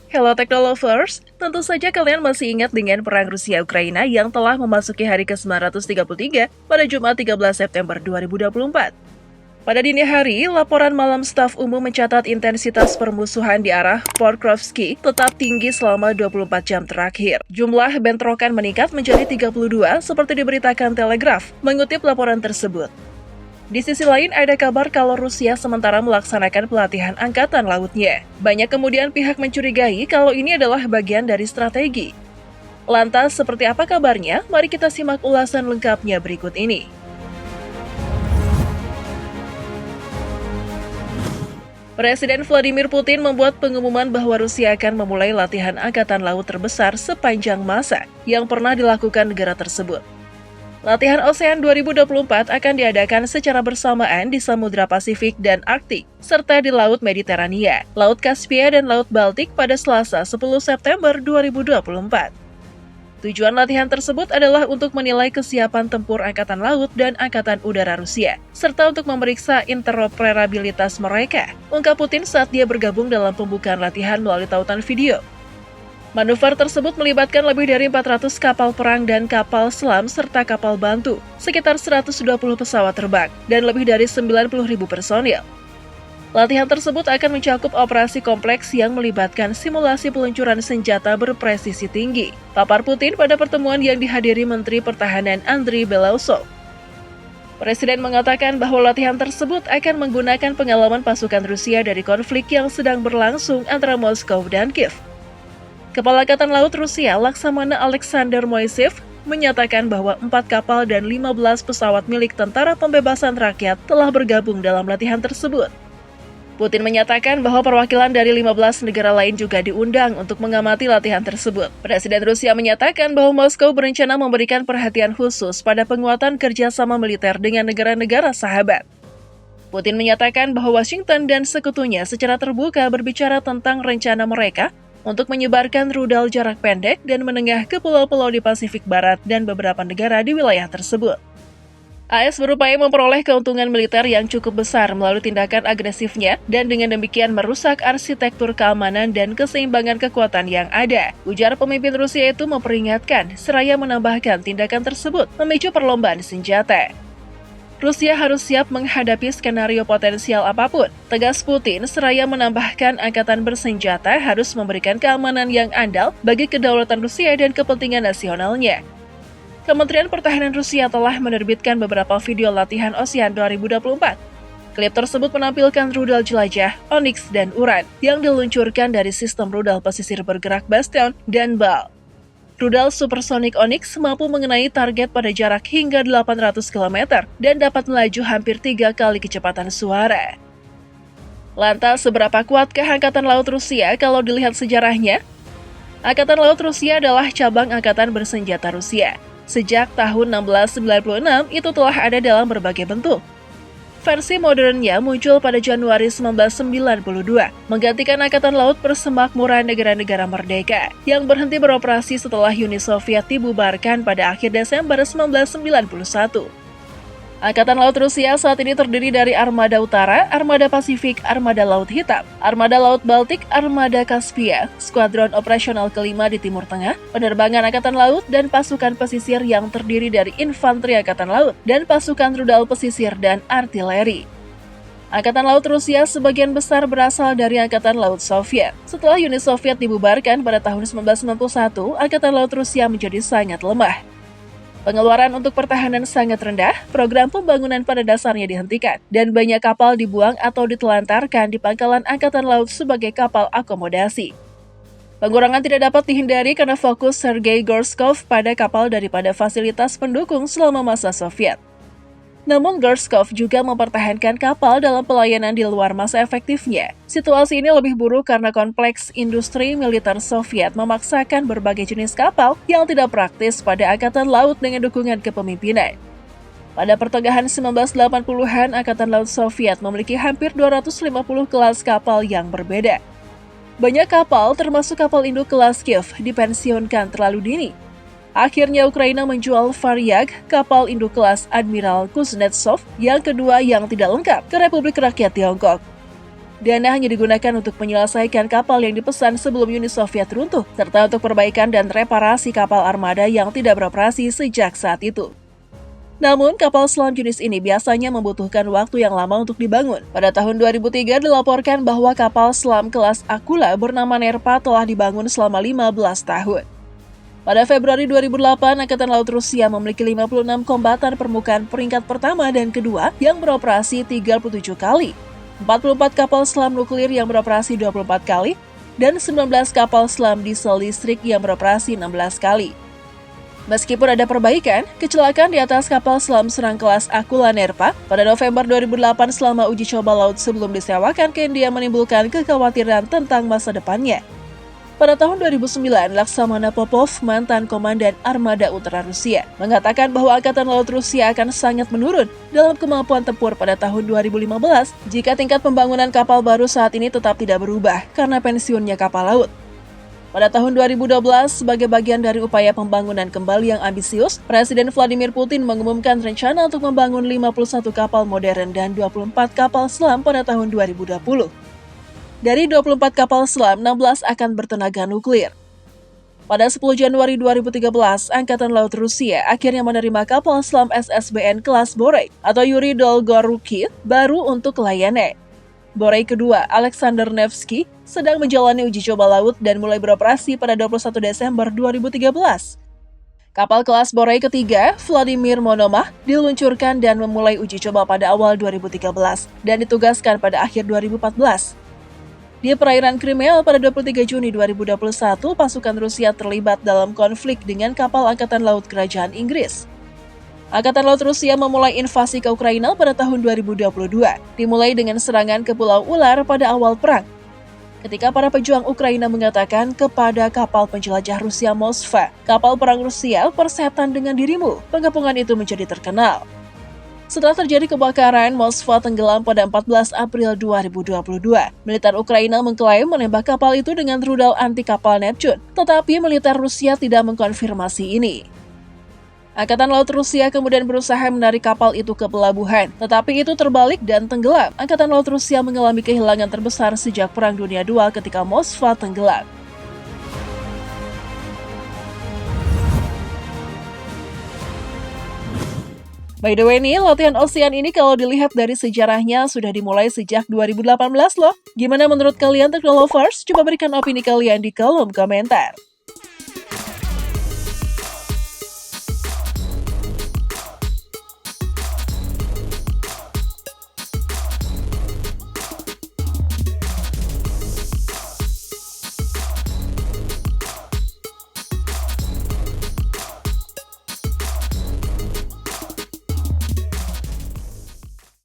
Hello Technolovers, tentu saja kalian masih ingat dengan perang Rusia-Ukraina yang telah memasuki hari ke-933 pada Jumat 13 September 2024. Pada dini hari, laporan malam staf umum mencatat intensitas permusuhan di arah Pokrovsky tetap tinggi selama 24 jam terakhir. Jumlah bentrokan meningkat menjadi 32 seperti diberitakan Telegraph, mengutip laporan tersebut. Di sisi lain, ada kabar kalau Rusia sementara melaksanakan pelatihan angkatan lautnya. Banyak kemudian pihak mencurigai kalau ini adalah bagian dari strategi. Lantas, seperti apa kabarnya? Mari kita simak ulasan lengkapnya berikut ini. Presiden Vladimir Putin membuat pengumuman bahwa Rusia akan memulai latihan angkatan laut terbesar sepanjang masa yang pernah dilakukan negara tersebut. Latihan ASEAN 2024 akan diadakan secara bersamaan di Samudra Pasifik dan Arktik, serta di Laut Mediterania, Laut Kaspia, dan Laut Baltik pada Selasa 10 September 2024. Tujuan latihan tersebut adalah untuk menilai kesiapan tempur Angkatan Laut dan Angkatan Udara Rusia, serta untuk memeriksa interoperabilitas mereka, ungkap Putin saat dia bergabung dalam pembukaan latihan melalui tautan video. Manuver tersebut melibatkan lebih dari 400 kapal perang dan kapal selam serta kapal bantu, sekitar 120 pesawat terbang, dan lebih dari 90.000 personil. Latihan tersebut akan mencakup operasi kompleks yang melibatkan simulasi peluncuran senjata berpresisi tinggi, papar Putin pada pertemuan yang dihadiri Menteri Pertahanan Andriy Belousov. Presiden mengatakan bahwa latihan tersebut akan menggunakan pengalaman pasukan Rusia dari konflik yang sedang berlangsung antara Moskow dan Kiev. Kepala Angkatan Laut Rusia, Laksamana Alexander Moiseev, menyatakan bahwa 4 kapal dan 15 pesawat milik Tentara Pembebasan Rakyat telah bergabung dalam latihan tersebut. Putin menyatakan bahwa perwakilan dari 15 negara lain juga diundang untuk mengamati latihan tersebut. Presiden Rusia menyatakan bahwa Moskow berencana memberikan perhatian khusus pada penguatan kerjasama militer dengan negara-negara sahabat. Putin menyatakan bahwa Washington dan sekutunya secara terbuka berbicara tentang rencana mereka untuk menyebarkan rudal jarak pendek dan menengah ke pulau-pulau di Pasifik Barat dan beberapa negara di wilayah tersebut. AS berupaya memperoleh keuntungan militer yang cukup besar melalui tindakan agresifnya dan dengan demikian merusak arsitektur keamanan dan keseimbangan kekuatan yang ada. Ujar pemimpin Rusia itu memperingatkan, seraya menambahkan tindakan tersebut memicu perlombaan senjata. Rusia harus siap menghadapi skenario potensial apapun, tegas Putin, seraya menambahkan angkatan bersenjata harus memberikan keamanan yang andal bagi kedaulatan Rusia dan kepentingan nasionalnya. Kementerian Pertahanan Rusia telah menerbitkan beberapa video latihan ASEAN 2024. Klip tersebut menampilkan rudal jelajah, Onyx, dan Uran yang diluncurkan dari sistem rudal pesisir bergerak Bastion dan Bal. Rudal supersonik Onyx mampu mengenai target pada jarak hingga 800 km dan dapat melaju hampir 3 kali kecepatan suara. Lantas, seberapa kuatkah Angkatan Laut Rusia kalau dilihat sejarahnya? Angkatan Laut Rusia adalah cabang angkatan bersenjata Rusia. Sejak tahun 1696, itu telah ada dalam berbagai bentuk. Versi modernnya muncul pada Januari 1992, menggantikan Angkatan Laut Persemakmuran Negara-Negara Merdeka, yang berhenti beroperasi setelah Uni Soviet dibubarkan pada akhir Desember 1991. Angkatan Laut Rusia saat ini terdiri dari Armada Utara, Armada Pasifik, Armada Laut Hitam, Armada Laut Baltik, Armada Kaspia, Skuadron Operasional Kelima di Timur Tengah, Penerbangan Angkatan Laut, dan Pasukan Pesisir yang terdiri dari Infanteri Angkatan Laut dan Pasukan Rudal Pesisir dan Artileri. Angkatan Laut Rusia sebagian besar berasal dari Angkatan Laut Soviet. Setelah Uni Soviet dibubarkan pada tahun 1991, Angkatan Laut Rusia menjadi sangat lemah. Pengeluaran untuk pertahanan sangat rendah, program pembangunan pada dasarnya dihentikan, dan banyak kapal dibuang atau ditelantarkan di pangkalan Angkatan Laut sebagai kapal akomodasi. Pengurangan tidak dapat dihindari karena fokus Sergei Gorshkov pada kapal daripada fasilitas pendukung selama masa Soviet. Namun Gorshkov juga mempertahankan kapal dalam pelayanan di luar masa efektifnya. Situasi ini lebih buruk karena kompleks industri militer Soviet memaksakan berbagai jenis kapal yang tidak praktis pada Angkatan Laut dengan dukungan kepemimpinan. Pada pertengahan 1980-an, Angkatan Laut Soviet memiliki hampir 250 kelas kapal yang berbeda. Banyak kapal, termasuk kapal induk kelas Kiev, dipensiunkan terlalu dini. Akhirnya Ukraina menjual Varyag, kapal induk kelas Admiral Kuznetsov, yang kedua yang tidak lengkap, ke Republik Rakyat Tiongkok. Dana hanya digunakan untuk menyelesaikan kapal yang dipesan sebelum Uni Soviet runtuh, serta untuk perbaikan dan reparasi kapal armada yang tidak beroperasi sejak saat itu. Namun, kapal selam jenis ini biasanya membutuhkan waktu yang lama untuk dibangun. Pada tahun 2003 dilaporkan bahwa kapal selam kelas Akula bernama Nerpa telah dibangun selama 15 tahun. Pada Februari 2008, Angkatan Laut Rusia memiliki 56 kombatan permukaan peringkat pertama dan kedua yang beroperasi 37 kali, 44 kapal selam nuklir yang beroperasi 24 kali, dan 19 kapal selam diesel listrik yang beroperasi 16 kali. Meskipun ada perbaikan, kecelakaan di atas kapal selam serang kelas Akula Nerpa pada November 2008 selama uji coba laut sebelum disewakan ke India menimbulkan kekhawatiran tentang masa depannya. Pada tahun 2009, Laksamana Popov, mantan komandan Armada Utara Rusia, mengatakan bahwa Angkatan Laut Rusia akan sangat menurun dalam kemampuan tempur pada tahun 2015 jika tingkat pembangunan kapal baru saat ini tetap tidak berubah karena pensiunnya kapal laut. Pada tahun 2012, sebagai bagian dari upaya pembangunan kembali yang ambisius, Presiden Vladimir Putin mengumumkan rencana untuk membangun 51 kapal modern dan 24 kapal selam pada tahun 2020. Dari 24 kapal selam, 16 akan bertenaga nuklir. Pada 10 Januari 2013, Angkatan Laut Rusia akhirnya menerima kapal selam SSBN kelas Borei atau Yuri Dolgorukhin baru untuk layanan. Borei kedua, Alexander Nevsky, sedang menjalani uji coba laut dan mulai beroperasi pada 21 Desember 2013. Kapal kelas Borei ketiga, Vladimir Monomach, diluncurkan dan memulai uji coba pada awal 2013 dan ditugaskan pada akhir 2014. Di perairan Crimea pada 23 Juni 2021, pasukan Rusia terlibat dalam konflik dengan kapal Angkatan Laut Kerajaan Inggris. Angkatan Laut Rusia memulai invasi ke Ukraina pada tahun 2022, dimulai dengan serangan ke Pulau Ular pada awal perang. Ketika para pejuang Ukraina mengatakan kepada kapal penjelajah Rusia Moskva, kapal perang Rusia persetan dengan dirimu, pengepungan itu menjadi terkenal. Setelah terjadi kebakaran, Moskva tenggelam pada 14 April 2022. Militer Ukraina mengklaim menembak kapal itu dengan rudal anti kapal Neptune, tetapi militer Rusia tidak mengkonfirmasi ini. Angkatan Laut Rusia kemudian berusaha menarik kapal itu ke pelabuhan, tetapi itu terbalik dan tenggelam. Angkatan Laut Rusia mengalami kehilangan terbesar sejak Perang Dunia II ketika Moskva tenggelam. By the way nih, latihan ocean ini kalau dilihat dari sejarahnya sudah dimulai sejak 2018 loh. Gimana menurut kalian Teknolovers? Coba berikan opini kalian di kolom komentar.